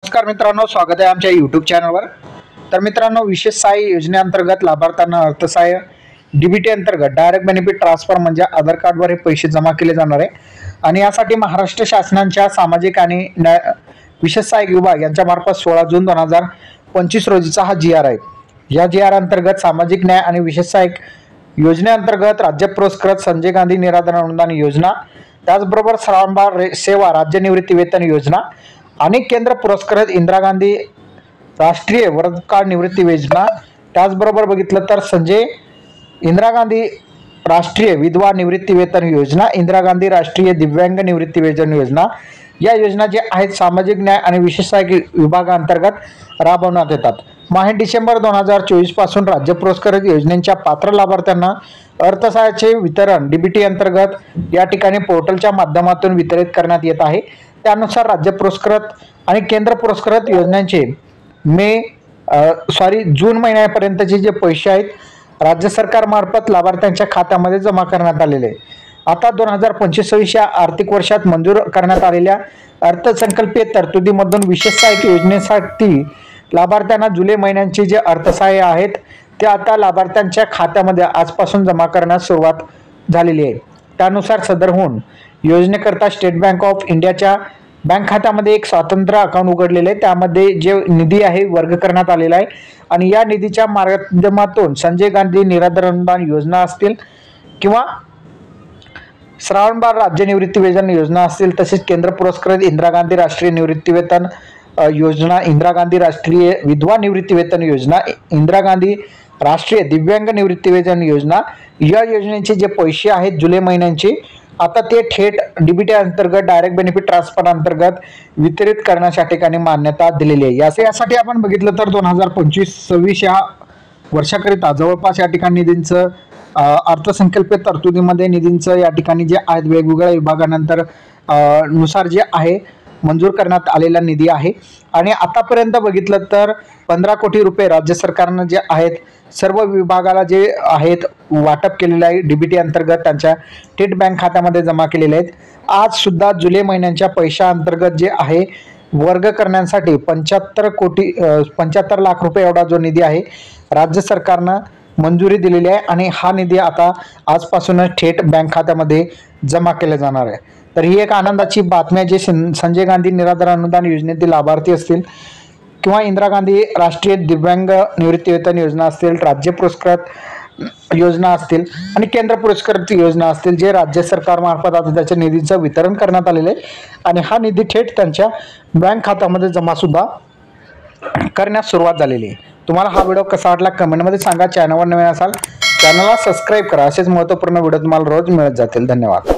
नमस्कार मित्रांनो, स्वागत आहे आमच्या यूट्यूब चॅनलवर। तर मित्रांनो, विशेष सहाय्य योजनेअंतर्गत लाभार्थ्यांना अर्थसहाय्य डीबीटी अंतर्गत डायरेक्ट बेनिफिट ट्रान्सफर म्हणजे आधार कार्डवर हे पैसे जमा केले जाणार आहे आणि यासाठी महाराष्ट्र शासनाच्या सामाजिक आणि विशेष सहाय्यक विभाग यांच्या मार्फत 16 जून 2025 रोजीचा हा जी आर आहे। या जी आर अंतर्गत सामाजिक न्याय आणि विशेष सहाय्यक योजनेअंतर्गत राज्य पुरस्कृत संजय गांधी निराधार अनुदान योजना, त्याचबरोबर श्रावणबाळ सेवा राज्य निवृत्ती वेतन योजना आणि केंद्र पुरस्कृत इंदिरा गांधी राष्ट्रीय वृद्धापकाळ निवृत्ती योजना, त्याचबरोबर बघितलं तर इंदिरा गांधी राष्ट्रीय विधवा निवृत्ती वेतन योजना, इंदिरा गांधी राष्ट्रीय दिव्यांग निवृत्ती वेतन योजना, या योजना जे आहेत सामाजिक न्याय आणि विशेष सहाय्यक विभागांतर्गत राबवण्यात येतात। माहे डिसेंबर 2024 पासून राज्य पुरस्कृत योजनेच्या पात्र लाभार्थ्यांना अर्थसहाय्याचे वितरण डीबीटी अंतर्गत या ठिकाणी पोर्टलच्या माध्यमातून वितरित करण्यात येत आहे। त्यानुसार राज्य पुरस्कृत आणि केंद्र पुरस्कृत योजनांचे जून महिन्यापर्यंतचे जे पैसे आहेत राज्य सरकारमार्फत लाभार्थ्यांच्या खात्यामध्ये जमा करण्यात आलेले आहे। आता 2025 या आर्थिक वर्षात मंजूर करण्यात आलेल्या अर्थसंकल्पीय तरतुदीमधून विशेष सहाय्यक योजनेसाठी लाभार्थ्यांना जुलै महिन्याचे जे अर्थसहाय्य आहेत ते आता लाभार्थ्यांच्या खात्यामध्ये आजपासून जमा करण्यास सुरुवात झालेली आहे। त्यानुसार सदरहून योजनेकरता स्टेट बँक ऑफ इंडियाच्या बँक खात्यामध्ये एक स्वतंत्र अकाउंट उघडलेले आहे। त्यामध्ये जे निधी आहे वर्ग करण्यात आलेला आहे आणि या निधीच्या माध्यमातून संजय गांधी निराधार अनुदान योजना असतील किंवा श्रावणबाळ राज्य निवृत्ती वेतन योजना असतील, तसेच केंद्र पुरस्कृत इंदिरा गांधी राष्ट्रीय निवृत्ती वेतन योजना, इंदिरा गांधी राष्ट्रीय विधवा निवृत्ती वेतन योजना, इंदिरा गांधी राष्ट्रीय दिव्यांग निवृत्ती वेतन योजना, या योजनेचे जे पैसे आहेत जुलै महिन्यांचे आता ते थेट डीबीटी अंतर्गत डायरेक्ट बेनिफिट ट्रान्सफर अंतर्गत वितरित करण्याच्या ठिकाणी मान्यता दिलेली आहे। यासाठी आपण बघितलं तर 2025-26 या वर्षाकरिता जवळपास या ठिकाणी निधींचं अर्थसंकल्पीय तरतुदीमध्ये निधींचं या ठिकाणी जे आहेत वेगवेगळ्या विभागानंतर नुसार जे आहे मंजूर करण्यात आलेला निधी आहे आणि आतापर्यंत बघितलं तर 15 कोटी रुपये राज्य सरकारनं जे आहेत सर्व विभागाला जे आहेत वाटप केलेलं आहे डीबीटी अंतर्गत त्यांच्या थेट बँक खात्यामध्ये जमा केलेले आहेत। आज सुद्धा जुलै महिन्याच्या पैशा अंतर्गत जे आहे वर्ग करण्यासाठी 75 लाख रुपये एवढा जो निधी आहे राज्य सरकारनं मंजुरी दिलेली आहे आणि हा निधी आता आजपासूनच थेट बँक खात्यामध्ये जमा केला जाणार आहे। तर ही एक आनंदाची बातमी आहे। जे संजय गांधी निराधार अनुदान योजनेतील लाभार्थी असतील किंवा इंदिरा गांधी राष्ट्रीय दिव्यांग निवृत्ती वेतन योजना असतील, राज्य पुरस्कृत योजना असतील आणि केंद्र पुरस्कृत योजना असतील, जे राज्य सरकारमार्फत आता त्याच्या निधीचं वितरण करण्यात आलेलं आहे आणि हा निधी थेट त्यांच्या बँक खात्यामध्ये जमा सुद्धा करण्यास सुरुवात झालेली आहे। तुम्हाला हा व्हिडिओ कसा वाटला कमेंटमध्ये सांगा। चॅनलवर नवीन असाल चॅनलला सबस्क्राईब करा। असेच महत्त्वपूर्ण व्हिडिओ तुम्हाला रोज मिळत जातील। धन्यवाद।